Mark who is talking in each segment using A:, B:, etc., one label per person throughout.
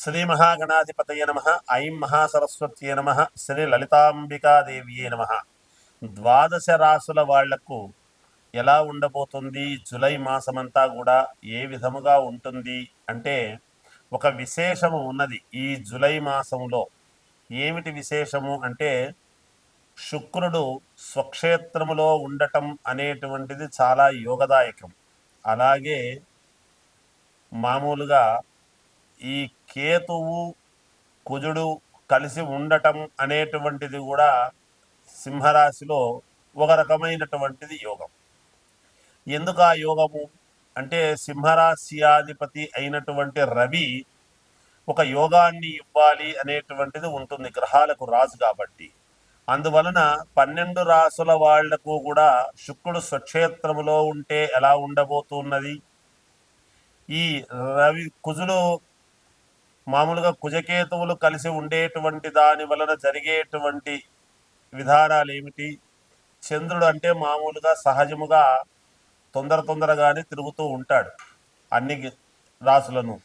A: శ్రీ మహాగణాధిపతయ నమ. ఐం మహాసరస్వత్యే నమ. శ్రీ లలితాంబికాదేవియే నమ. ద్వాదశ రాసుల వాళ్లకు ఎలా ఉండబోతుంది జూలై మాసమంతా కూడా ఏ విధముగా ఉంటుంది అంటే ఒక విశేషము ఉన్నది ఈ జూలై మాసంలో. ఏమిటి విశేషము అంటే శుక్రుడు స్వక్షేత్రములో ఉండటం అనేటువంటిది చాలా యోగదాయకం. అలాగే మామూలుగా ఈ కేతువు కుజుడు కలిసి ఉండటం అనేటువంటిది కూడా సింహరాశిలో ఒక రకమైనటువంటిది యోగం. ఎందుకు ఆ యోగము అంటే సింహరాశ్యాధిపతి అయినటువంటి రవి ఒక యోగాన్ని ఇవ్వాలి అనేటువంటిది ఉంటుంది, గ్రహాలకు రాజు కాబట్టి. అందువలన 12 రాసుల వాళ్లకు కూడా శుక్రుడు స్వక్షేత్రములో ఉంటే ఎలా ఉండబోతున్నది, ఈ రవి కుజుడు మామూలుగా కుజకేతువులు కలిసి ఉండేటువంటి దాని వలన జరిగేటువంటి విధానాలు ఏమిటి, చంద్రుడు అంటే మామూలుగా సహజముగా తొందరగానే తిరుగుతూ ఉంటాడు అన్ని రాసులను.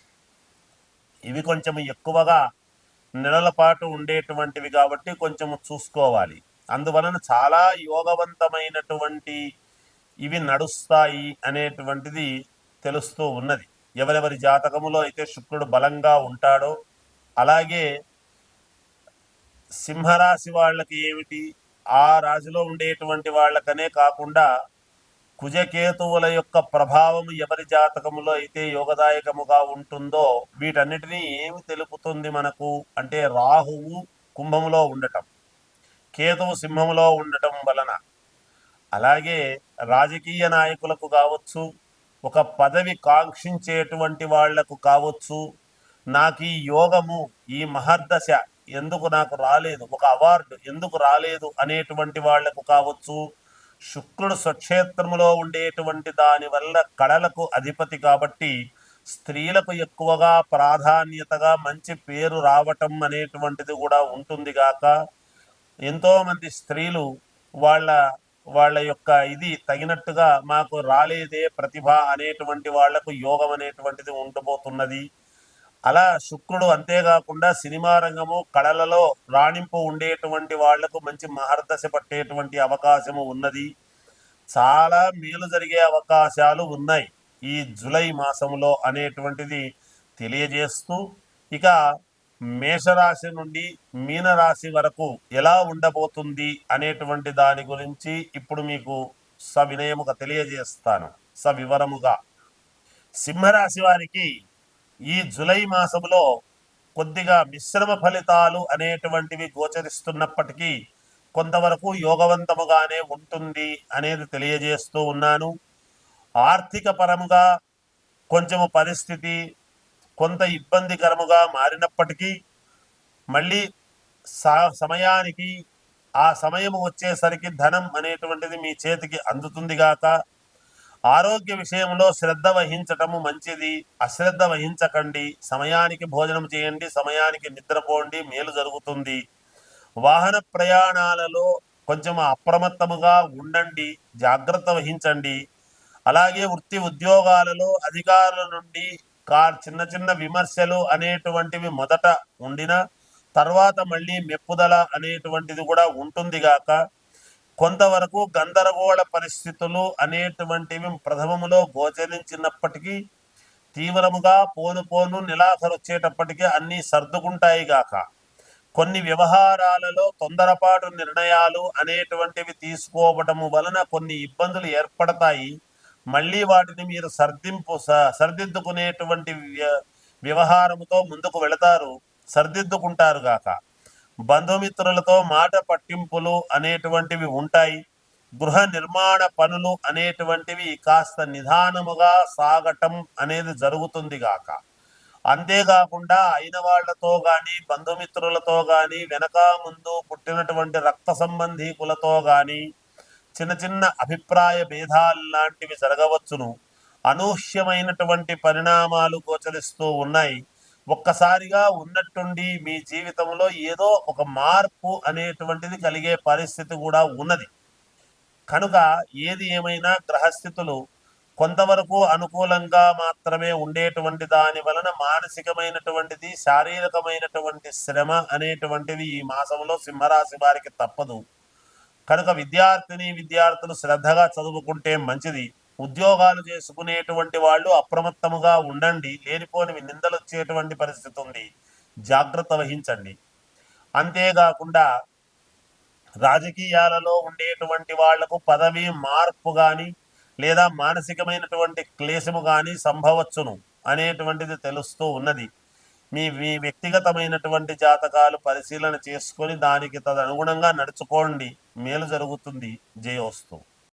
A: ఇవి కొంచెం ఎక్కువగా నెలల పాటు ఉండేటువంటివి కాబట్టి కొంచెం చూసుకోవాలి. అందువలన చాలా యోగవంతమైనటువంటి ఇవి నడుస్తాయి అనేటువంటిది తెలుస్తూ ఉన్నది. ఎవరెవరి జాతకములో అయితే శుక్రుడు బలంగా ఉంటాడో, అలాగే సింహరాశి వాళ్ళకి ఏమిటి, ఆ రాశిలో ఉండేటువంటి వాళ్ళకనే కాకుండా కుజకేతువుల యొక్క ప్రభావం ఎవరి జాతకములో అయితే యోగదాయకముగా ఉంటుందో వీటన్నిటినీ ఏమి తెలుపుతుంది మనకు అంటే రాహువు కుంభములో ఉండటం, కేతువు సింహములో ఉండటం వలన, అలాగే రాజకీయ నాయకులకు కావచ్చు, ఒక పదవి కాంక్షించేటువంటి వాళ్లకు కావచ్చు, నాకు ఈ యోగము ఈ మహర్దశ ఎందుకు నాకు రాలేదు, ఒక అవార్డు ఎందుకు రాలేదు అనేటువంటి వాళ్లకు కావచ్చు, శుక్రుడు స్వక్షేత్రములో ఉండేటువంటి దాని వల్ల కళలకు అధిపతి కాబట్టి స్త్రీలకు ఎక్కువగా ప్రాధాన్యతగా మంచి పేరు రావటం అనేటువంటిది కూడా ఉంటుంది గాక, ఎంతోమంది స్త్రీలు వాళ్ళ వాళ్ళ యొక్క ఇది తగినట్టుగా మాకు రాలేదే ప్రతిభ అనేటువంటి వాళ్లకు యోగం అనేటువంటిది ఉండబోతున్నది. అలా శుక్రుడు అంతేకాకుండా సినిమా రంగము కళలలో రాణింపు ఉండేటువంటి వాళ్లకు మంచి మహర్దశ పట్టేటువంటి అవకాశము ఉన్నది. చాలా మేలు జరిగే అవకాశాలు ఉన్నాయి ఈ జూలై మాసంలో అనేటువంటిది తెలియజేస్తూ, ఇక మేషరాశి నుండి మీనరాశి వరకు ఎలా ఉండబోతుంది అనేటువంటి దాని గురించి ఇప్పుడు మీకు సవినయముగా తెలియజేస్తాను, సవివరముగా. సింహరాశి వారికి ఈ జూలై మాసంలో కొద్దిగా మిశ్రమ ఫలితాలు అనేటువంటివి గోచరిస్తున్నప్పటికీ కొంతవరకు యోగవంతముగానే ఉంటుంది అనేది తెలియజేస్తూ ఉన్నాను. ఆర్థిక పరముగా కొంచెము పరిస్థితి కొంత ఇబ్బందికరముగా మారినప్పటికీ మళ్ళీ సమయానికి ఆ సమయము వచ్చేసరికి ధనం అనేటువంటిది మీ చేతికి అందుతుంది గాక. ఆరోగ్య విషయంలో శ్రద్ధ వహించటము మంచిది, అశ్రద్ధ వహించకండి. సమయానికి భోజనం చేయండి, సమయానికి నిద్రపోండి, మేలు జరుగుతుంది. వాహన ప్రయాణాలలో కొంచెం అప్రమత్తముగా ఉండండి, జాగ్రత్త వహించండి. అలాగే వృత్తి ఉద్యోగాలలో అధికారుల నుండి చిన్న చిన్న విమర్శలు అనేటువంటివి మొదట ఉండిన తర్వాత మళ్ళీ మెప్పుదల అనేటువంటిది కూడా ఉంటుంది గాక. కొంతవరకు గందరగోళ పరిస్థితులు అనేటువంటివి ప్రథమములో గోచరించినప్పటికీ తీవ్రముగా పోను నెలాఖరు వచ్చేటప్పటికీ అన్నీ సర్దుకుంటాయి గాక. కొన్ని వ్యవహారాలలో తొందరపాటు నిర్ణయాలు అనేటువంటివి తీసుకోవటము వలన కొన్ని ఇబ్బందులు ఏర్పడతాయి. మళ్ళీ వాటిని మీరు సర్దిద్దుకునేటువంటి వ్యవహారముతో ముందుకు వెళతారు, సర్దిద్దుకుంటారు గాక. బంధుమిత్రులతో మాట పట్టింపులు అనేటువంటివి ఉంటాయి. గృహ నిర్మాణ పనులు అనేటువంటివి కాస్త నిదానముగా సాగటం అనేది జరుగుతుంది గాక. అంతేకాకుండా అయిన వాళ్లతో గాని బంధుమిత్రులతో గాని వెనక ముందు పుట్టినటువంటి రక్త సంబంధీకులతో గాని చిన్న చిన్న అభిప్రాయ భేదాలు లాంటివి జరగవచ్చును. అనూహ్యమైనటువంటి పరిణామాలు గోచరిస్తూ ఉన్నాయి. ఒక్కసారిగా ఉన్నట్టుండి మీ జీవితంలో ఏదో ఒక మార్పు అనేటువంటిది కలిగే పరిస్థితి కూడా ఉన్నది. కనుక ఏది ఏమైనా గ్రహస్థితులు కొంతవరకు అనుకూలంగా మాత్రమే ఉండేటువంటి దాని వలన మానసికమైనటువంటిది, శారీరకమైనటువంటి శ్రమ అనేటువంటివి ఈ మాసంలో సింహరాశి వారికి తప్పదు. కనుక విద్యార్థులు శ్రద్ధగా చదువుకుంటే మంచిది. ఉద్యోగాలు చేసుకునేటువంటి వాళ్ళు అప్రమత్తముగా ఉండండి. లేనిపోని నిందలు వచ్చేటువంటి పరిస్థితి ఉంది, జాగ్రత్త వహించండి. అంతేకాకుండా రాజకీయాలలో ఉండేటువంటి వాళ్లకు పదవి మార్పు కానీ లేదా మానసికమైనటువంటి క్లేశము కానీ సంభవచ్చును అనేటువంటిది తెలుస్తూ ఉన్నది. మీ మీ వ్యక్తిగతమైనటువంటి జాతకాలు పరిశీలన చేసుకొని దానికి తదనుగుణంగా నడుచుకోండి. మేలు జరుగుతుంది. జయోస్తు.